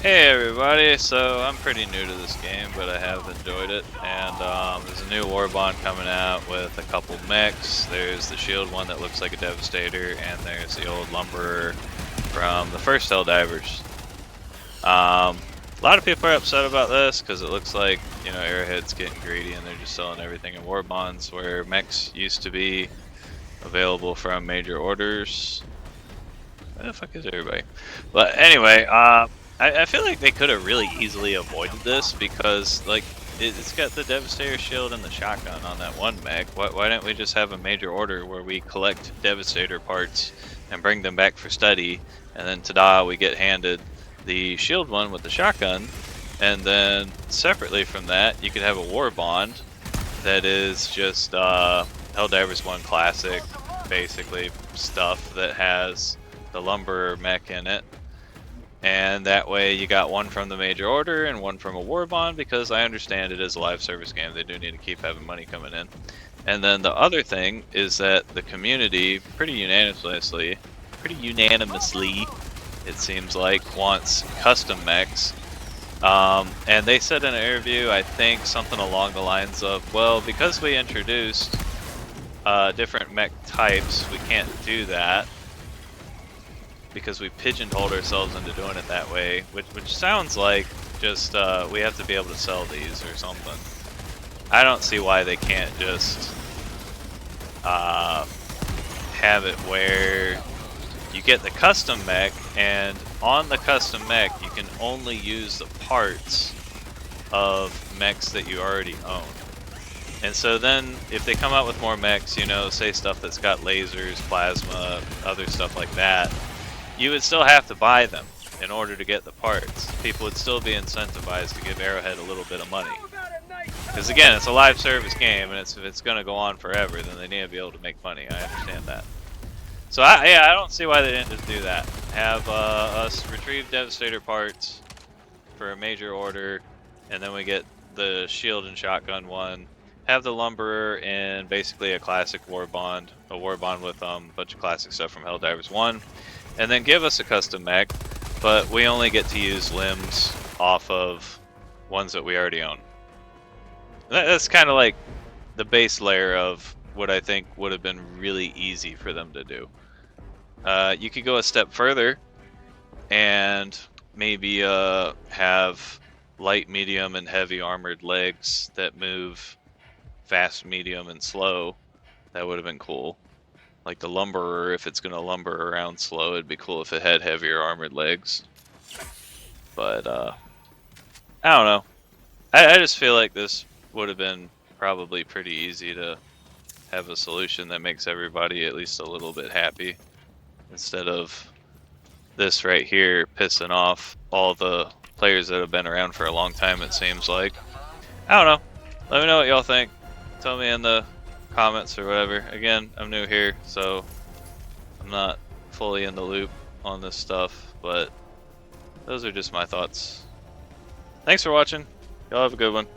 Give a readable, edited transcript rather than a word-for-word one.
Hey everybody, so I'm pretty new to this game, but I have enjoyed it, and there's a new warbond coming out with a couple mechs. There's the shield one that looks like a Devastator, and there's the old Lumberer from the first Helldivers. A lot of people are upset about this, because it looks like, Arrowhead's getting greedy and they're just selling everything in warbonds, where mechs used to be available from major orders. Where the fuck is everybody? But anyway, I feel like they could have really easily avoided this because, like, it's got the Devastator shield and the shotgun on that one mech. Why don't we just have a major order where we collect Devastator parts and bring them back for study, and then ta-da, we get handed the shield one with the shotgun, and then separately from that, you could have a warbond that is just Helldivers 1 Classic, basically stuff that has the Lumberer mech in it. And that way you got one from the major order and one from a warbond, because I understand it is a live service game. They do need to keep having money coming in. And then the other thing is that the community pretty unanimously, it seems like, wants custom mechs. And they said in an interview, I think something along the lines of, well, because we introduced different mech types, we can't do that, because we pigeonholed ourselves into doing it that way, which sounds like just we have to be able to sell these or something. I don't see why they can't just have it where you get the custom mech, and on the custom mech you can only use the parts of mechs that you already own. And so then if they come out with more mechs, say stuff that's got lasers, plasma, other stuff like that, you would still have to buy them in order to get the parts. People would still be incentivized to give Arrowhead a little bit of money. Because again, it's a live service game, and if it's going to go on forever, then they need to be able to make money. I understand that. So I don't see why they didn't just do that. Have us retrieve Devastator parts for a major order, and then we get the shield and shotgun one. Have the Lumberer in basically a classic warbond, a warbond with a bunch of classic stuff from Helldivers 1. And then give us a custom mech, but we only get to use limbs off of ones that we already own. That's kind of like the base layer of what I think would have been really easy for them to do. You could go a step further and maybe have light, medium, and heavy armored legs that move fast, medium, and slow. That would have been cool. Like the Lumberer, if it's going to lumber around slow, it'd be cool if it had heavier armored legs. But, I don't know. I just feel like this would have been probably pretty easy to have a solution that makes everybody at least a little bit happy, instead of this right here pissing off all the players that have been around for a long time, it seems like. I don't know. Let me know what y'all think. Tell me in the comments or whatever. Again, I'm new here, so I'm not fully in the loop on this stuff, but those are just my thoughts. Thanks for watching. Y'all have a good one.